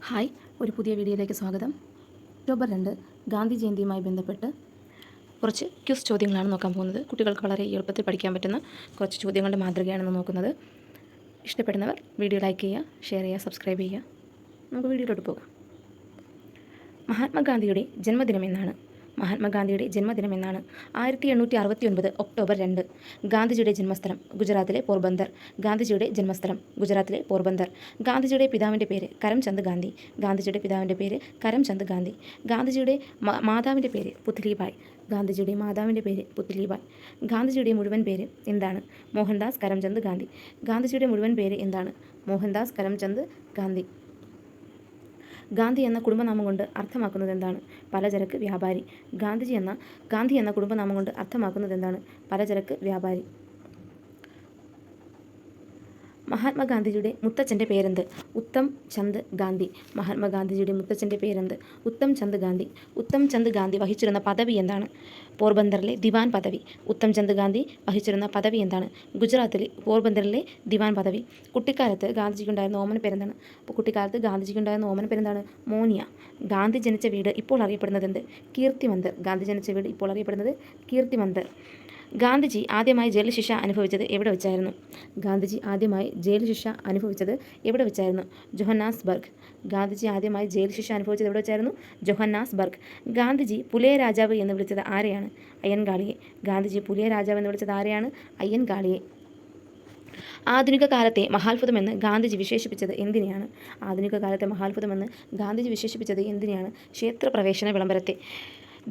Hi, ഒരു പുതിയ വീഡിയോയിലേക്ക് സ്വാഗതം. ഒക്ടോബർ 2 ഗാന്ധി ജയന്തിയുമായി ബന്ധപ്പെട്ട് കുറച്ച് ക്വിസ് ചോദ്യങ്ങളാണ് നോക്കാൻ പോകുന്നത്. കുട്ടികൾക്ക് വളരെ എളുപ്പത്തിൽ പഠിക്കാൻ പറ്റുന്ന കുറച്ച് ചോദ്യങ്ങളുടെ മാതൃകയാണെന്ന് നോക്കുന്നത്. ഇഷ്ടപ്പെടുന്നവർ വീഡിയോ ലൈക്ക് ചെയ്യുക, ഷെയർ ചെയ്യുക, സബ്സ്ക്രൈബ് ചെയ്യുക. നമുക്ക് വീഡിയോയിലോട്ട് പോകാം. മഹാത്മാഗാന്ധിയുടെ ജന്മദിനം എന്നാണ്? മഹാത്മാഗാന്ധിയുടെ ജന്മദിനം എന്നാണ്? 1869 ഒക്ടോബർ 2. ഗാന്ധിജിയുടെ ജന്മസ്ഥലം ഗുജറാത്തിലെ പോർബന്ദർ. ഗാന്ധിജിയുടെ ജന്മസ്ഥലം ഗുജറാത്തിലെ പോർബന്ദർ. ഗാന്ധിജിയുടെ പിതാവിൻ്റെ പേര് കരംചന്ദ് ഗാന്ധി. ഗാന്ധിജിയുടെ പിതാവിൻ്റെ പേര് കരംചന്ദ് ഗാന്ധി. ഗാന്ധിജിയുടെ മാതാവിൻ്റെ പേര് പുത്ലിബായ്. ഗാന്ധിജിയുടെ മാതാവിൻ്റെ പേര് പുത്ലിബായ്. ഗാന്ധിജിയുടെ മുഴുവൻ പേര് എന്താണ്? മോഹൻദാസ് കരംചന്ദ് ഗാന്ധി. ഗാന്ധിജിയുടെ മുഴുവൻ പേര് എന്താണ്? മോഹൻദാസ് കരംചന്ദ് ഗാന്ധി. ഗാന്ധി എന്ന കുടുംബനാമം കൊണ്ട് അർത്ഥമാക്കുന്നത് എന്താണ്? പലചരക്ക് വ്യാപാരി. ഗാന്ധി എന്ന കുടുംബനാമം കൊണ്ട് അർത്ഥമാക്കുന്നത് എന്താണ്? പലചരക്ക് വ്യാപാരി. മഹാത്മാഗാന്ധിജിയുടെ മുത്തച്ഛൻ്റെ പേരെന്ത്? ഉത്തം ചന്ദ് ഗാന്ധി. മഹാത്മാഗാന്ധിജിയുടെ മുത്തച്ഛൻ്റെ പേരെന്ത്? ഉത്തം ചന്ദ് ഗാന്ധി. ഉത്തം ചന്ദ് ഗാന്ധി വഹിച്ചിരുന്ന പദവി എന്താണ്? പോർബന്ദറിലെ ദിവാൻ പദവി. ഉത്തം ചന്ദ് ഗാന്ധി വഹിച്ചിരുന്ന പദവി എന്താണ്? ഗുജറാത്തിലെ പോർബന്ദറിലെ ദിവാൻ പദവി. കുട്ടിക്കാലത്ത് ഗാന്ധിജിക്കുണ്ടായിരുന്ന ഓമന പേരെന്താണ്? കുട്ടിക്കാലത്ത് ഗാന്ധിജിക്കുണ്ടായിരുന്ന ഓമന പേരെന്താണ്? മോനിയ. ഗാന്ധി ജനിച്ച വീട് ഇപ്പോൾ അറിയപ്പെടുന്നത് എന്ത്? കീർത്തി മന്ദിർ. ഗാന്ധി ജനിച്ച വീട് ഇപ്പോൾ അറിയപ്പെടുന്നത് കീർത്തി മന്ദിർ. ഗാന്ധിജി ആദ്യമായി ജയിൽ ശിക്ഷ അനുഭവിച്ചത് എവിടെ വെച്ചായിരുന്നു? ഗാന്ധിജി ആദ്യമായി ജയിൽ ശിക്ഷ അനുഭവിച്ചത് എവിടെ വെച്ചായിരുന്നു? ജോഹന്നാസ്ബർഗ്. ഗാന്ധിജി ആദ്യമായി ജയിൽ ശിക്ഷ അനുഭവിച്ചത് എവിടെ വെച്ചായിരുന്നു? ജോഹന്നാസ്ബർഗ്. ഗാന്ധിജി പുലയ രാജാവ് എന്ന് വിളിച്ചത് ആരെയാണ്? അയ്യൻകാളിയെ. ഗാന്ധിജി പുലയ രാജാവ് എന്ന് വിളിച്ചത് ആരെയാണ്? അയ്യൻകാളിയെ. ആധുനിക കാലത്തെ മഹാത്ഭുതമെന്ന് ഗാന്ധിജി വിശേഷിപ്പിച്ചത് എന്തിനെയാണ്? ആധുനിക കാലത്തെ മഹാത്ഭുതമെന്ന് ഗാന്ധിജി വിശേഷിപ്പിച്ചത് എന്തിനെയാണ്? ക്ഷേത്രപ്രവേശന വിളംബരത്തെ.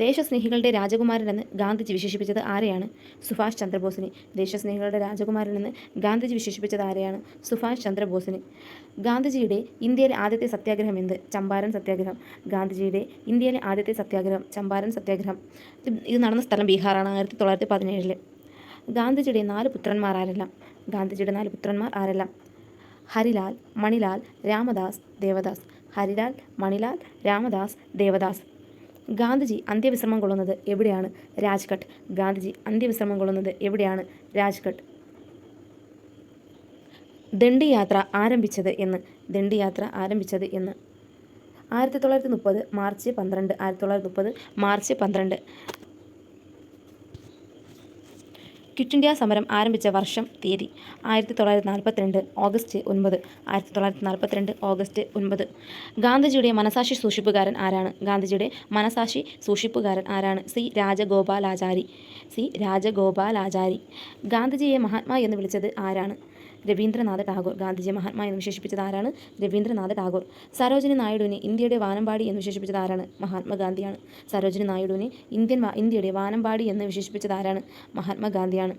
ദേശസ്നേഹികളുടെ രാജകുമാരനെന്ന് ഗാന്ധിജി വിശേഷിപ്പിച്ചത് ആരെയാണ്? സുഭാഷ് ചന്ദ്രബോസിനെ. ദേശസ്നേഹികളുടെ രാജകുമാരനെന്ന് ഗാന്ധിജി വിശേഷിപ്പിച്ചത് ആരെയാണ്? സുഭാഷ് ചന്ദ്രബോസിനെ. ഗാന്ധിജിയുടെ ഇന്ത്യയിലെ ആദ്യത്തെ സത്യാഗ്രഹം എന്ത്? ചമ്പാരൻ സത്യാഗ്രഹം. ഗാന്ധിജിയുടെ ഇന്ത്യയിലെ ആദ്യത്തെ സത്യാഗ്രഹം ചമ്പാരൻ സത്യാഗ്രഹം. ഇത് നടന്ന സ്ഥലം ബീഹാറാണ്. 1917. ഗാന്ധിജിയുടെ 4 പുത്രന്മാർ ആരെല്ലാം? ഗാന്ധിജിയുടെ 4 പുത്രന്മാർ ആരെല്ലാം? ഹരിലാൽ, മണിലാൽ, രാമദാസ്, ദേവദാസ്. ഹരിലാൽ, മണിലാൽ, രാമദാസ്, ദേവദാസ്. ഗാന്ധിജി അന്ത്യവിശ്രമം കൊള്ളുന്നത് എവിടെയാണ്? രാജ്ഘട്ട്. ഗാന്ധിജി അന്ത്യവിശ്രമം കൊള്ളുന്നത് എവിടെയാണ്? രാജ്ഘട്ട്. ദണ്ഡിയാത്ര ആരംഭിച്ചത് എന്ന്? ദണ്ഡിയാത്ര ആരംഭിച്ചത് എന്ന്? 1930 മാർച്ച് 12. 1930 മാർച്ച് 12. ക്വിറ്റ് ഇന്ത്യ സമരം ആരംഭിച്ച വർഷം, തീയതി? 1942 ഓഗസ്റ്റ് 9. 1942 ഓഗസ്റ്റ് 9. ഗാന്ധിജിയുടെ മനസാക്ഷി സൂക്ഷിപ്പുകാരൻ ആരാണ്? ഗാന്ധിജിയുടെ മനസാക്ഷി സൂക്ഷിപ്പുകാരൻ ആരാണ്? സി രാജഗോപാലാചാരി. സി രാജഗോപാലാചാരി. ഗാന്ധിജിയെ മഹാത്മാ എന്ന് വിളിച്ചത് ആരാണ്? രവീന്ദ്രനാഥ് ടാഗോർ. ഗാന്ധിജിയെ മഹാത്മാ എന്ന് വിശേഷിപ്പിച്ചത് ആരാണ്? രവീന്ദ്രനാഥ് ടാഗോർ. സരോജിനി നായിഡുവിനെ ഇന്ത്യയുടെ വാനമ്പാടി എന്ന് വിശേഷിപ്പിച്ചത് ആരാണ്? മഹാത്മാഗാന്ധിയാണ്. സരോജിനി നായിഡുവിനെ ഇന്ത്യയുടെ വാനമ്പാടി എന്ന് വിശേഷിപ്പിച്ചത് ആരാണ്? മഹാത്മാഗാന്ധിയാണ്.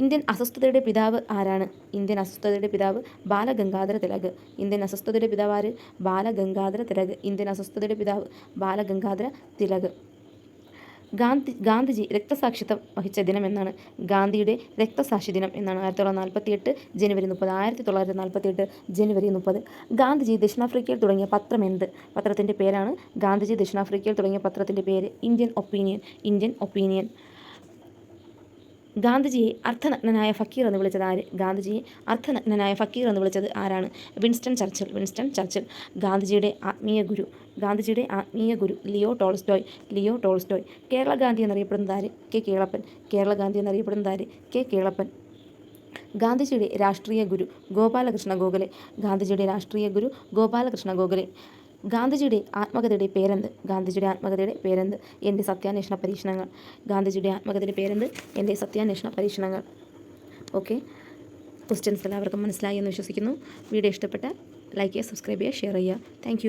ഇന്ത്യൻ അസ്വസ്ഥതയുടെ പിതാവ് ആരാണ്? ഇന്ത്യൻ അസ്വസ്ഥതയുടെ പിതാവ് ബാലഗംഗാധര തിലക്. ഇന്ത്യൻ അസ്വസ്ഥതയുടെ പിതാവ് ആര്? ബാലഗംഗാധര തിലക്. ഇന്ത്യൻ അസ്വസ്ഥതയുടെ പിതാവ് ബാലഗംഗാധര തിലക്. ഗാന്ധിജി രക്തസാക്ഷിത്വം വഹിച്ച ദിനം എന്നാണ്? ഗാന്ധിയുടെ രക്തസാക്ഷി ദിനം എന്നാണ്. 1948 ജനുവരി 30. 1948 ജനുവരി 30. ഗാന്ധിജി ദക്ഷിണാഫ്രിക്കയിൽ തുടങ്ങിയ പത്രം എന്ത്? പത്രത്തിൻ്റെ പേരാണ്? ഗാന്ധിജി ദക്ഷിണാഫ്രിക്കയിൽ തുടങ്ങിയ പത്രത്തിൻ്റെ പേര് ഇന്ത്യൻ ഒപ്പീനിയൻ. Indian opinion. ഗാന്ധിജിയെ അർദ്ധനഗ്നനായ ഫക്കീർ എന്ന് വിളിച്ചത് ആര്? ഗാന്ധിജിയെ അർദ്ധനഗ്നനായ ഫക്കീർ എന്ന് വിളിച്ചത് ആരാണ്? Winston Churchill. Winston Churchill. ഗാന്ധിജിയുടെ ആത്മീയ ഗുരു. ഗാന്ധിജിയുടെ ആത്മീയ ഗുരു Leo Tolstoy. Leo Tolstoy. Kerala Gandhi എന്നറിയപ്പെടുന്നത് ആര്? കെ കേളപ്പൻ. കേരള ഗാന്ധി എന്നറിയപ്പെടുന്നത് ആര്? കെ കേളപ്പൻ. ഗാന്ധിജിയുടെ രാഷ്ട്രീയ ഗുരു ഗോപാലകൃഷ്ണ ഗോഖലെ. ഗാന്ധിജിയുടെ രാഷ്ട്രീയ ഗുരു ഗോപാലകൃഷ്ണ ഗോഖലെ. ഗാന്ധിജിയുടെ ആത്മകഥയുടെ പേരെന്ത്? ഗാന്ധിജിയുടെ ആത്മകഥയുടെ പേരെന്ത്? എൻ്റെ സത്യാന്വേഷണ പരീക്ഷണങ്ങൾ. ഗാന്ധിജിയുടെ ആത്മകഥയുടെ പേരെന്ത്? എൻ്റെ സത്യാന്വേഷണ പരീക്ഷണങ്ങൾ. ഓക്കെ, ക്വസ്റ്റ്യൻസ് എല്ലാവർക്കും മനസ്സിലായി എന്ന് വിശ്വസിക്കുന്നു. വീഡിയോ ഇഷ്ടപ്പെട്ടാൽ ലൈക്ക് ചെയ്യുക, സബ്സ്ക്രൈബ് ചെയ്യുക, ഷെയർ ചെയ്യുക. താങ്ക്